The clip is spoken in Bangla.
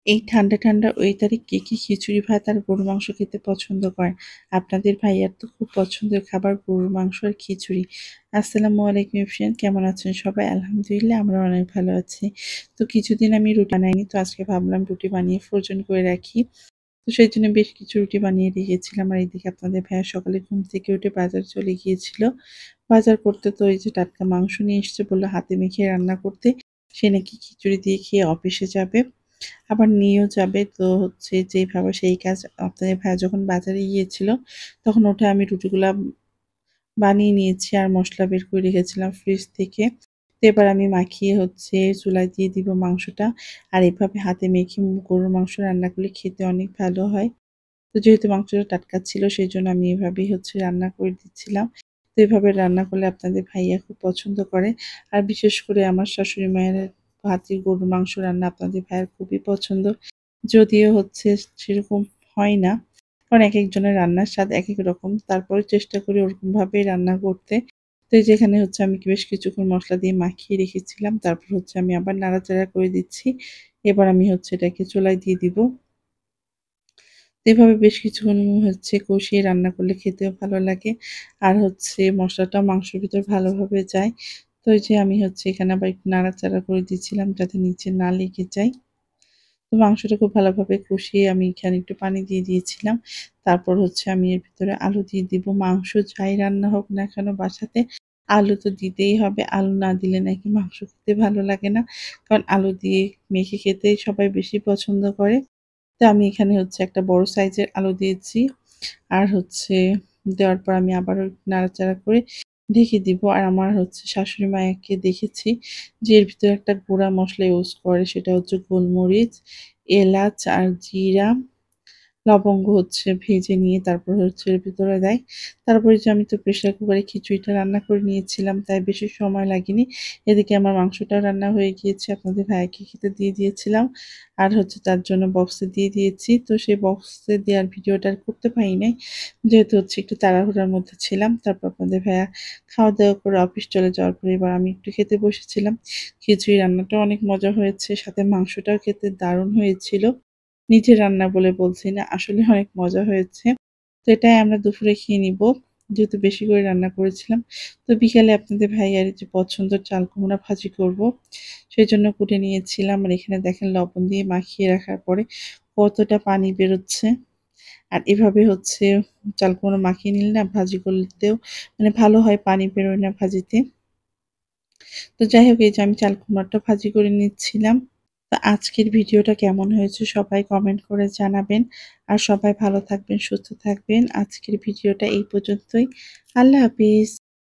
এই ঠান্ডা, ঠান্ডা ওয়েদারে কে, কে খিচুড়ি ভাত আর গরুর মাংস খেতে পছন্দ করেন? আপনাদের ভাইয়ার তো খুব পছন্দের খাবার গরুর মাংস আর খিচুড়ি। আসসালামু আলাইকুম এভরিওয়ান, কেমন আছেন সবাই? আলহামদুলিল্লাহ আমরা অনেক ভালো আছি। তো কিছুদিন আমি রুটি বানাইনি, তো আজকে ভাবলাম রুটি বানিয়ে ফ্রোজেন করে রাখি। তো সেইজন্য বেশ কিছু রুটি বানিয়ে রেখেছিলাম। আর এদিকে আপনাদের ভাইয়া সকালে ঘুম থেকে উঠে বাজার চলে গিয়েছিল। বাজার করতে তো এই যে টাটকা মাংস নিয়ে এসেছে, বলল হাতে মেখে রান্না করতে। সে নাকি খিচুড়ি দিয়ে খেয়ে অফিসে যাবে। আবার নিয়েও যাবে। তো হচ্ছে যেই ভাবা সেই কাজ। আপনাদের ভাইয়া যখন বাজারে গিয়েছিল, তখন ওঠে আমি রুটিগুলা বানিয়ে নিয়েছি আর মসলা বের করে রেখেছিলাম ফ্রিজ থেকে। তো এবার আমি মাখিয়ে হচ্ছে চুলায় দিয়ে দিব মাংসটা। আর এভাবে হাতে মেখে গরুর মাংস রান্না করলে খেতে অনেক ভালো হয়। তো যেহেতু মাংসটা টাটকা ছিল, সেজন্য আমি এভাবেই হচ্ছে রান্না করে দিচ্ছিলাম। তো এভাবে রান্না করলে আপনাদের ভাইয়া খুব পছন্দ করে। আর বিশেষ করে আমার শাশুড়ি মায়ের হাতের গরুর মাংস রান্না আপনাদের ভাইয়ার খুবই পছন্দ। যদিও হচ্ছে সেরকম হয় না। কারণ একেকজনের রান্নার স্বাদ একেক রকম। তারপরেও চেষ্টা করি ওরকমভাবেই রান্না করতে। তো এই যে এখানে হচ্ছে আমি বেশ কিছুক্ষণ মসলা দিয়ে মাখিয়ে রেখেছিলাম। তারপর হচ্ছে আমি আবার নাড়াচাড়া করে দিচ্ছি। এবার আমি হচ্ছে এটাকে চুলায় দিয়ে দিব। তো এভাবে বেশ কিছুক্ষণ হচ্ছে কষিয়ে রান্না করলে খেতেও ভালো লাগে। আর হচ্ছে মসলাটা মাংসের ভিতর ভালোভাবে যায়। তো এই যে আমি হচ্ছে এখানে আবার একটু নাড়াচাড়া করে দিচ্ছিলাম যাতে নিচে না লেগে যায়। তো মাংসটা খুব ভালোভাবে কষিয়ে আমি এখানে একটু পানি দিয়ে দিয়েছিলাম। তারপর হচ্ছে আমি এর ভিতরে আলু দিয়ে দিব। মাংস যাই রান্না হোক না কেন বাসাতে, আলু তো দিতেই হবে। আলু না দিলে নাকি মাংস খেতে ভালো লাগে না। কারণ আলু দিয়ে মেখে খেতেই সবাই বেশি পছন্দ করে। তো আমি এখানে হচ্ছে একটা বড় সাইজের আলু দিয়েছি। আর হচ্ছে দেওয়ার পর আমি আবারও নাড়াচাড়া করে ঢেকে দিব। আর আমার হচ্ছে শাশুড়ি মাকে দেখেছি যে এর ভিতরে একটা গুঁড়া মসলা ইউজ করে, সেটা হচ্ছে গোলমরিচ, এলাচ আর জিরা, লবঙ্গ হচ্ছে ভেজে নিয়ে তারপর হচ্ছে এর ভিতরে দেয়। তারপরে যে আমি তো প্রেশার কুকারে খিচুড়িটা রান্না করে নিয়েছিলাম, তাই বেশি সময় লাগেনি। এদিকে আমার মাংসটাও রান্না হয়ে গিয়েছে। আপনাদের ভাইয়াকে খেতে দিয়ে দিয়েছিলাম। আর হচ্ছে তার জন্য বক্সে দিয়ে দিয়েছি। তো সেই বক্সে দেওয়ার ভিডিওটা আর করতে পারি নাই। যেহেতু হচ্ছে একটু তাড়াহুড়ার মধ্যে ছিলাম। তারপর আপনাদের ভাইয়া খাওয়া-দাওয়া করে অফিস চলে যাওয়ার পরে এবার আমি একটু খেতে বসেছিলাম। খিচুড়ি রান্নাটাও অনেক মজা হয়েছে। সাথে মাংসটাও খেতে দারুণ হয়েছিল। নিজের রান্না বলে বলছি না, আসলে অনেক মজা হয়েছে। তো এটাই আমরা দুপুরে খেয়ে নিব। যেহেতু বেশি করে রান্না করেছিলাম। তো বিকালে আপনাদের ভাইয়ার যে পছন্দের চাল কুমড়া ভাজি করব। সেজন্য কুটে নিয়েছিলাম। আর এখানে দেখেন লবণ দিয়ে মাখিয়ে রাখার পরে কতটা পানি বেরোচ্ছে। আর এভাবে হচ্ছে চাল কুমড়া মাখিয়ে নিলে না ভাজি করতেও মানে ভালো হয়, পানি বেরোয় না ভাজিতে। তো যাই হোক, এই যে আমি চাল কুমড়াটা ভাজি করে নিচ্ছিলাম। তো আজকের ভিডিওটা কেমন হয়েছে সবাই কমেন্ট করে জানাবেন। আর সবাই ভালো থাকবেন, সুস্থ থাকবেন। আজকের ভিডিওটা এই পর্যন্তই। আল্লাহ হাফিজ।